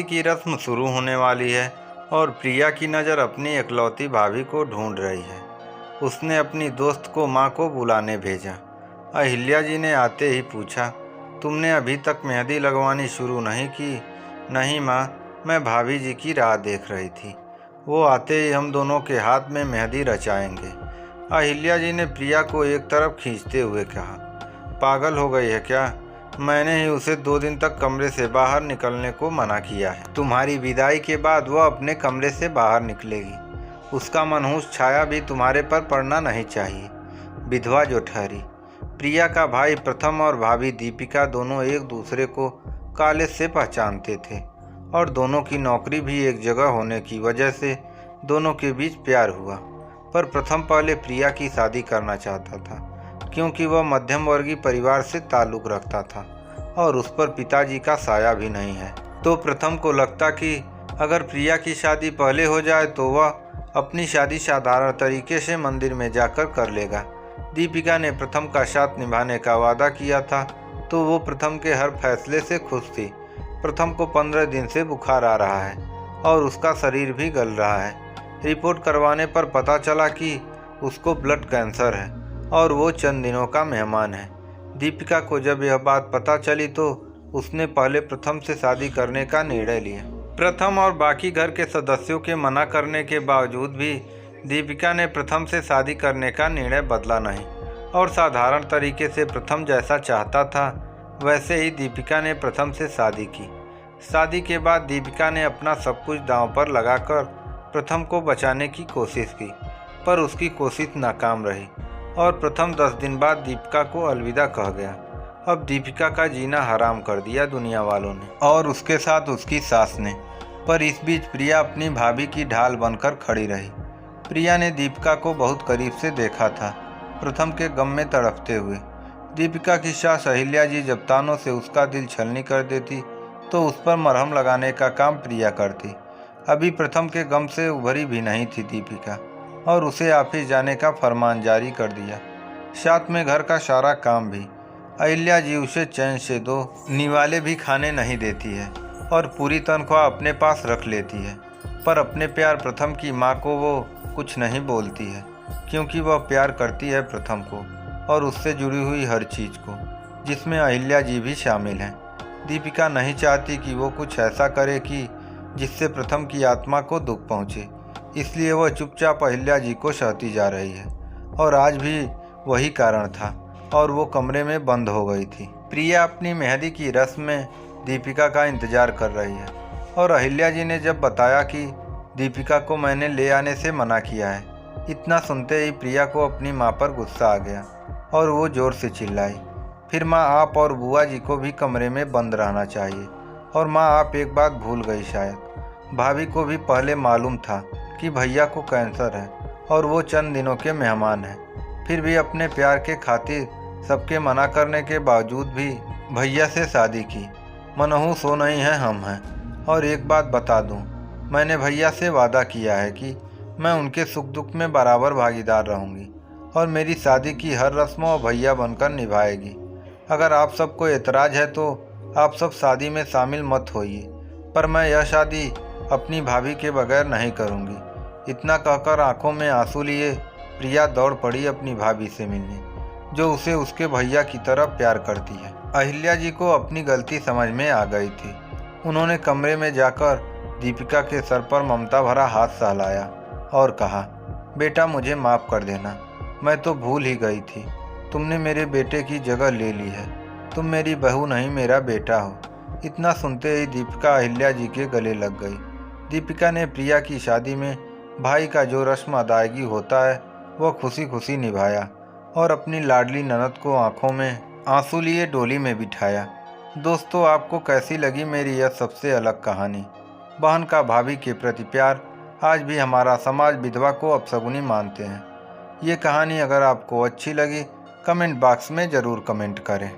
की रस्म शुरू होने वाली है और प्रिया की नज़र अपनी इकलौती भाभी को ढूंढ रही है। उसने अपनी दोस्त को माँ को बुलाने भेजा। अहिल्या जी ने आते ही पूछा, तुमने अभी तक मेहंदी लगवानी शुरू नहीं की? नहीं माँ, मैं भाभी जी की राह देख रही थी। वो आते ही हम दोनों के हाथ में मेहंदी रचाएंगे। अहिल्या जी ने प्रिया को एक तरफ खींचते हुए कहा, पागल हो गई है क्या? मैंने ही उसे 2 दिन तक कमरे से बाहर निकलने को मना किया है। तुम्हारी विदाई के बाद वह अपने कमरे से बाहर निकलेगी। उसका मनहूस छाया भी तुम्हारे पर पड़ना नहीं चाहिए। विधवा जो ठहरी। प्रिया का भाई प्रथम और भाभी दीपिका दोनों एक दूसरे को कॉलेज से पहचानते थे और दोनों की नौकरी भी एक जगह होने की वजह से दोनों के बीच प्यार हुआ। पर प्रथम पहले प्रिया की शादी करना चाहता था क्योंकि वह मध्यम वर्गीय परिवार से ताल्लुक़ रखता था और उस पर पिताजी का साया भी नहीं है। तो प्रथम को लगता कि अगर प्रिया की शादी पहले हो जाए तो वह अपनी शादी साधारण तरीके से मंदिर में जाकर कर लेगा। दीपिका ने प्रथम का साथ निभाने का वादा किया था तो वो प्रथम के हर फैसले से खुश थी। प्रथम को 15 दिन से बुखार आ रहा है और उसका शरीर भी गल रहा है। रिपोर्ट करवाने पर पता चला कि उसको ब्लड कैंसर है और वो चंद दिनों का मेहमान है। दीपिका को जब यह बात पता चली तो उसने पहले प्रथम से शादी करने का निर्णय लिया। प्रथम और बाकी घर के सदस्यों के मना करने के बावजूद भी दीपिका ने प्रथम से शादी करने का निर्णय बदला नहीं और साधारण तरीके से प्रथम जैसा चाहता था वैसे ही दीपिका ने प्रथम से शादी की। शादी के बाद दीपिका ने अपना सब कुछ दांव पर लगाकर प्रथम को बचाने की कोशिश की, पर उसकी कोशिश नाकाम रही और प्रथम 10 दिन बाद दीपिका को अलविदा कह गया। अब दीपिका का जीना हराम कर दिया दुनिया वालों ने और उसके साथ उसकी सास ने। पर इस बीच प्रिया अपनी भाभी की ढाल बनकर खड़ी रही। प्रिया ने दीपिका को बहुत करीब से देखा था, प्रथम के गम में तड़पते हुए। दीपिका की सास अहिल्या जी जब तानों से उसका दिल छलनी कर देती तो उस पर मरहम लगाने का काम प्रिया करती। अभी प्रथम के गम से उभरी भी नहीं थी दीपिका और उसे ऑफिस जाने का फरमान जारी कर दिया, साथ में घर का सारा काम भी। अहिल्या जी उसे चैन से 2 निवाले भी खाने नहीं देती है और पूरी तनख्वाह अपने पास रख लेती है। पर अपने प्यार प्रथम की माँ को वो कुछ नहीं बोलती है क्योंकि वह प्यार करती है प्रथम को और उससे जुड़ी हुई हर चीज़ को, जिसमें अहिल्या जी भी शामिल हैं। दीपिका नहीं चाहती कि वो कुछ ऐसा करे कि जिससे प्रथम की आत्मा को दुख पहुँचे, इसलिए वह चुपचाप अहिल्या जी को सहती जा रही है और आज भी वही कारण था और वो कमरे में बंद हो गई थी। प्रिया अपनी मेहंदी की रस्म में दीपिका का इंतजार कर रही है और अहिल्या जी ने जब बताया कि दीपिका को मैंने ले आने से मना किया है, इतना सुनते ही प्रिया को अपनी माँ पर गुस्सा आ गया और वो ज़ोर से चिल्लाई, फिर माँ आप और बुआ जी को भी कमरे में बंद रहना चाहिए। और माँ आप एक बात भूल गई शायद, भाभी को भी पहले मालूम था कि भैया को कैंसर है और वो चंद दिनों के मेहमान हैं। फिर भी अपने प्यार के खातिर सबके मना करने के बावजूद भी भैया से शादी की। मनहूस हो नहीं है हम हैं। और एक बात बता दूं, मैंने भैया से वादा किया है कि मैं उनके सुख दुख में बराबर भागीदार रहूंगी और मेरी शादी की हर रस्म और भैया बनकर निभाएगी। अगर आप सबको एतराज़ है तो आप सब शादी में शामिल मत होइए, पर मैं यह शादी अपनी भाभी के बगैर नहीं करूंगी। इतना कहकर आंखों में आंसू लिए प्रिया दौड़ पड़ी अपनी भाभी से मिलने, जो उसे उसके भैया की तरह प्यार करती है। अहिल्या जी को अपनी गलती समझ में आ गई थी। उन्होंने कमरे में जाकर दीपिका के सर पर ममता भरा हाथ सहलाया और कहा, बेटा मुझे माफ़ कर देना, मैं तो भूल ही गई थी। तुमने मेरे बेटे की जगह ले ली है। तुम मेरी बहू नहीं मेरा बेटा हो। इतना सुनते ही दीपिका अहिल्या जी के गले लग गई। दीपिका ने प्रिया की शादी में भाई का जो रस्म अदायगी होता है वह खुशी खुशी निभाया और अपनी लाडली ननद को आंखों में आंसू लिए डोली में बिठाया। दोस्तों, आपको कैसी लगी मेरी यह सबसे अलग कहानी? बहन का भाभी के प्रति प्यार। आज भी हमारा समाज विधवा को अपशगुनी मानते हैं। ये कहानी अगर आपको अच्छी लगी कमेंट बॉक्स में ज़रूर कमेंट करें।